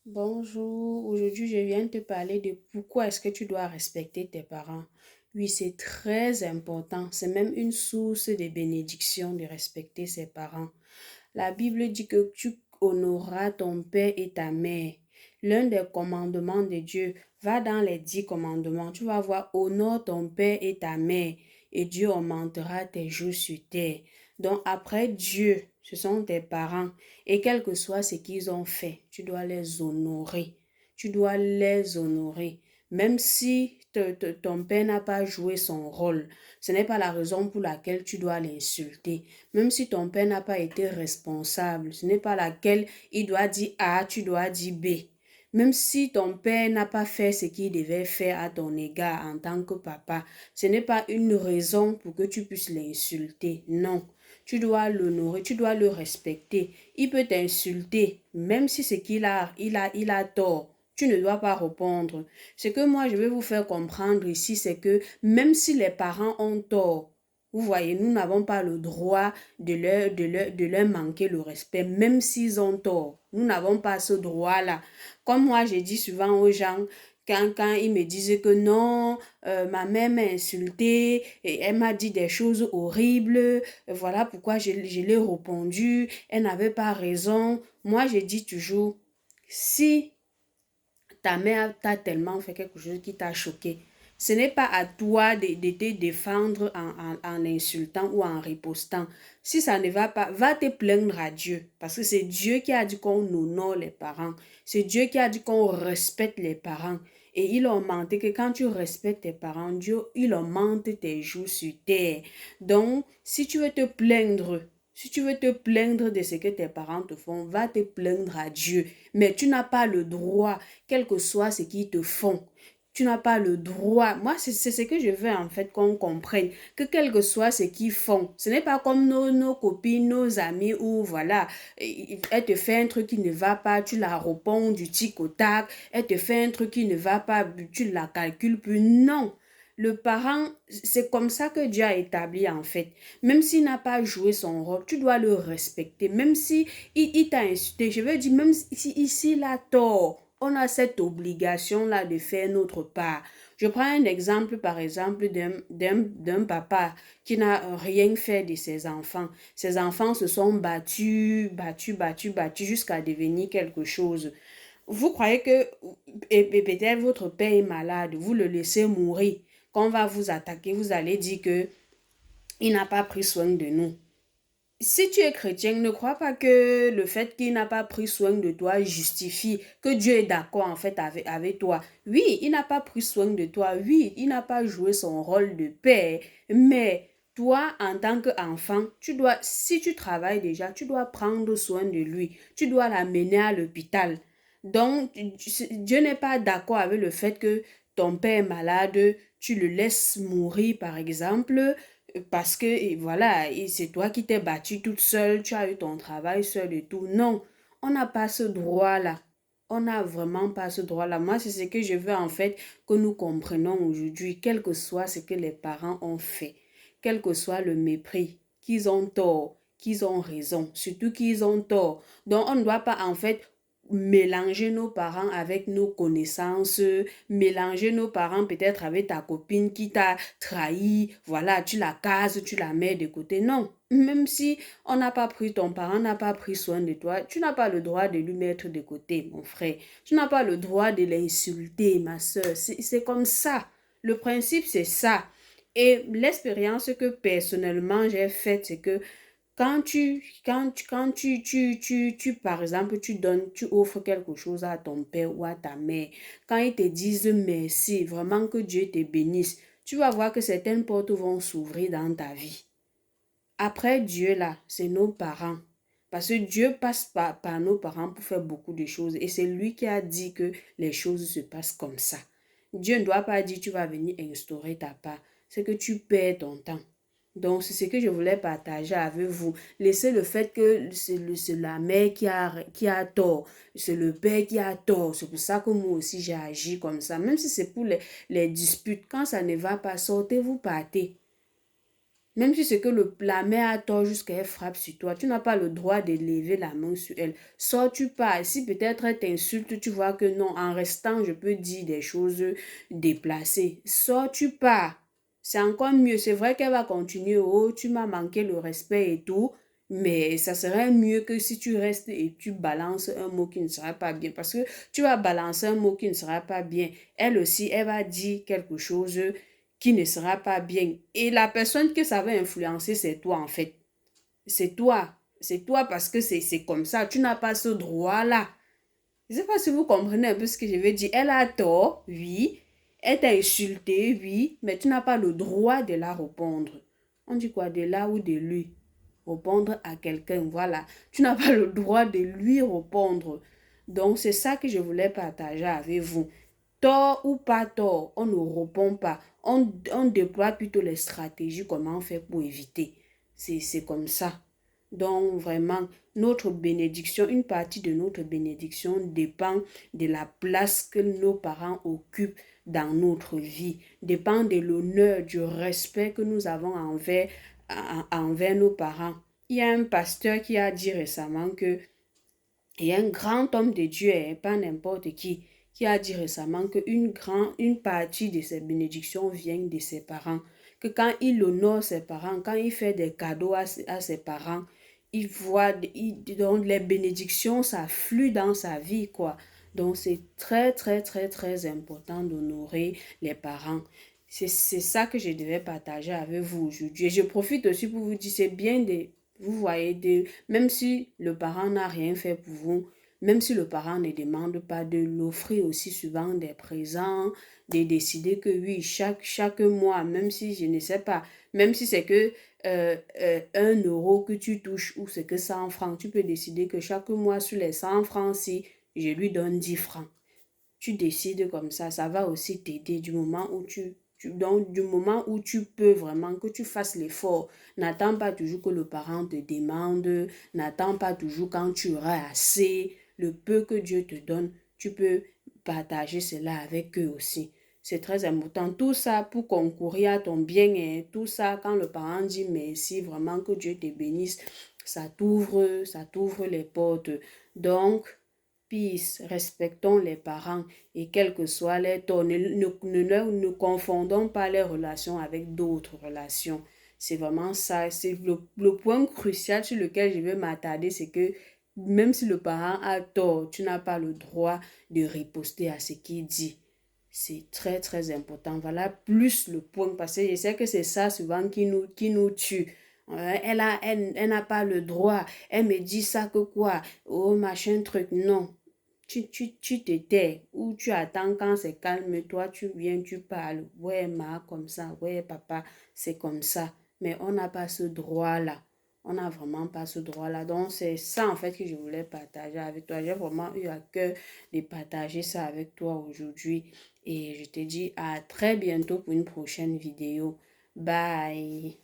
Bonjour, aujourd'hui je viens te parler de pourquoi est-ce que tu dois respecter tes parents. Oui, c'est très important, c'est même une source de bénédiction de respecter ses parents. La Bible dit que tu honoreras ton père et ta mère. L'un des commandements de Dieu va dans les 10 commandements. Tu vas voir, honore ton père et ta mère, et Dieu augmentera tes jours sur terre. Donc après Dieu, ce sont tes parents. Et quel que soit ce qu'ils ont fait, tu dois les honorer. Tu dois les honorer. Même si ton père n'a pas joué son rôle, ce n'est pas la raison pour laquelle tu dois l'insulter. Même si ton père n'a pas été responsable, ce n'est pas laquelle il doit dire A, tu dois dire B. Même si ton père n'a pas fait ce qu'il devait faire à ton égard en tant que papa, ce n'est pas une raison pour que tu puisses l'insulter. Non, tu dois l'honorer, tu dois le respecter. Il peut t'insulter, même si ce qu'il a tort. Tu ne dois pas répondre. Ce que moi je vais vous faire comprendre ici, c'est que même si les parents ont tort, vous voyez, nous n'avons pas le droit de leur manquer le respect, même s'ils ont tort. Nous n'avons pas ce droit-là. Comme moi, je dis souvent aux gens, quand ils me disent que non, ma mère m'a insulté, et elle m'a dit des choses horribles, voilà pourquoi je l'ai répondu, elle n'avait pas raison. Moi, je dis toujours, si ta mère t'a tellement fait quelque chose qui t'a choqué, ce n'est pas à toi de te défendre en insultant ou en ripostant. Si ça ne va pas, va te plaindre à Dieu. Parce que c'est Dieu qui a dit qu'on honore les parents. C'est Dieu qui a dit qu'on respecte les parents. Et il a augmenté que quand tu respectes tes parents, Dieu, il augmente tes jours sur terre. Donc, si tu veux te plaindre, si tu veux te plaindre de ce que tes parents te font, va te plaindre à Dieu. Mais tu n'as pas le droit, quel que soit ce qu'ils te font. Tu n'as pas le droit. Moi, c'est ce que je veux en fait qu'on comprenne. Que quel que soit ce qu'ils font, ce n'est pas comme nos copines, nos amis où voilà, elle te fait un truc qui ne va pas, tu la réponds du tic au tac. Elle te fait un truc qui ne va pas, tu la calcules plus. Non. Le parent, c'est comme ça que Dieu a établi en fait. Même s'il n'a pas joué son rôle, tu dois le respecter. Même si il t'a insulté, je veux dire, même si ici il a tort, on a cette obligation-là de faire notre part. Je prends un exemple, par exemple, d'un papa qui n'a rien fait de ses enfants. Ses enfants se sont battus, battus, battus, battus jusqu'à devenir quelque chose. Vous croyez que et peut-être votre père est malade, vous le laissez mourir. Quand on va vous attaquer, vous allez dire que il n'a pas pris soin de nous. Si tu es chrétien, ne crois pas que le fait qu'il n'a pas pris soin de toi justifie que Dieu est d'accord en fait avec toi. Oui, il n'a pas pris soin de toi. Oui, il n'a pas joué son rôle de père. Mais toi, en tant qu'enfant, si tu travailles déjà, tu dois prendre soin de lui. Tu dois l'amener à l'hôpital. Donc, Dieu n'est pas d'accord avec le fait que ton père est malade, tu le laisses mourir, par exemple, parce que voilà, c'est toi qui t'es battue toute seule, tu as eu ton travail seul et tout. Non, on n'a pas ce droit-là. On n'a vraiment pas ce droit-là. Moi, c'est ce que je veux en fait que nous comprenons aujourd'hui, quel que soit ce que les parents ont fait, quel que soit le mépris, qu'ils ont tort, qu'ils ont raison, surtout qu'ils ont tort. Donc, on ne doit pas en fait mélanger nos parents avec nos connaissances, mélanger nos parents peut-être avec ta copine qui t'a trahi, voilà, tu la cases, tu la mets de côté. Non, même si on n'a pas pris ton parent, n'a pas pris soin de toi, tu n'as pas le droit de lui mettre de côté, mon frère. Tu n'as pas le droit de l'insulter, ma soeur. C'est comme ça. Le principe, c'est ça. Et l'expérience que personnellement j'ai faite, c'est que par exemple, tu offres quelque chose à ton père ou à ta mère, quand ils te disent merci, vraiment que Dieu te bénisse, tu vas voir que certaines portes vont s'ouvrir dans ta vie. Après Dieu, là, c'est nos parents. Parce que Dieu passe par nos parents pour faire beaucoup de choses. Et c'est lui qui a dit que les choses se passent comme ça. Dieu ne doit pas dire tu vas venir instaurer ta part. C'est que tu perds ton temps. Donc, c'est ce que je voulais partager avec vous. Laissez le fait que c'est la mère qui a tort. C'est le père qui a tort. C'est pour ça que moi aussi j'ai agi comme ça. Même si c'est pour les disputes. Quand ça ne va pas, sortez-vous, partez. Même si c'est que la mère a tort jusqu'à elle frappe sur toi, tu n'as pas le droit de lever la main sur elle. Soit tu pars, si peut-être elle t'insulte, tu vois que non, en restant, je peux dire des choses déplacées. Soit tu pars, c'est encore mieux. C'est vrai qu'elle va continuer, oh, tu m'as manqué le respect et tout, mais ça serait mieux que si tu restes et tu balances un mot qui ne sera pas bien. Parce que tu vas balancer un mot qui ne sera pas bien. Elle aussi, elle va dire quelque chose qui ne sera pas bien. Et la personne que ça va influencer, c'est toi en fait. C'est toi. C'est toi parce que c'est comme ça. Tu n'as pas ce droit-là. Je ne sais pas si vous comprenez un peu ce que je veux dire. Elle a tort, oui. Elle t'a insulté, oui. Mais tu n'as pas le droit de la répondre. On dit quoi? De là ou de lui? Répondre à quelqu'un, voilà. Tu n'as pas le droit de lui répondre. Donc, c'est ça que je voulais partager avec vous. Tort ou pas tort, on ne répond pas. On déploie plutôt les stratégies, comment on fait pour éviter. C'est comme ça. Donc, vraiment, notre bénédiction, une partie de notre bénédiction dépend de la place que nos parents occupent dans notre vie, dépend de l'honneur, du respect que nous avons envers nos parents. Il y a un pasteur qui a dit récemment que, et un grand homme de Dieu, et pas n'importe qui a dit récemment une partie de ses bénédictions vient de ses parents. Que quand il honore ses parents, quand il fait des cadeaux à ses parents, il voit, donc les bénédictions, ça flue dans sa vie, quoi. Donc, c'est très, très, très, très important d'honorer les parents. C'est ça que je devais partager avec vous aujourd'hui. Et je profite aussi pour vous dire, c'est bien de, vous voyez, même si le parent n'a rien fait pour vous, même si le parent ne demande pas, de l'offrir aussi souvent des présents, de décider que oui, chaque mois, même si je ne sais pas, même si c'est que 1 euro que tu touches ou c'est que 100 francs, tu peux décider que chaque mois sur les 100 francs, si je lui donne 10 francs. Tu décides comme ça va aussi t'aider du moment où donc, du moment où tu peux vraiment que tu fasses l'effort. N'attends pas toujours que le parent te demande, n'attends pas toujours quand tu auras assez. Le peu que Dieu te donne, tu peux partager cela avec eux aussi. C'est très important. Tout ça pour concourir à ton bien et tout ça, quand le parent dit merci, vraiment que Dieu te bénisse, ça t'ouvre les portes. Donc, peace, respectons les parents et quels que soient les torts, ne confondons pas les relations avec d'autres relations. C'est vraiment ça, c'est le point crucial sur lequel je vais m'attarder, c'est que même si le parent a tort, tu n'as pas le droit de riposter à ce qu'il dit. C'est très très important. Voilà plus le point parce que je sais que c'est ça souvent qui nous tue. Elle n'a pas le droit. Elle me dit ça que quoi? Oh, machin truc. Non, tu te tais ou tu attends quand c'est calme, toi tu viens, tu parles. Ouais, ma, comme ça. Ouais, papa, c'est comme ça. Mais on n'a pas ce droit-là. On n'a vraiment pas ce droit-là. Donc, c'est ça en fait que je voulais partager avec toi. J'ai vraiment eu à cœur de partager ça avec toi aujourd'hui. Et je te dis à très bientôt pour une prochaine vidéo. Bye.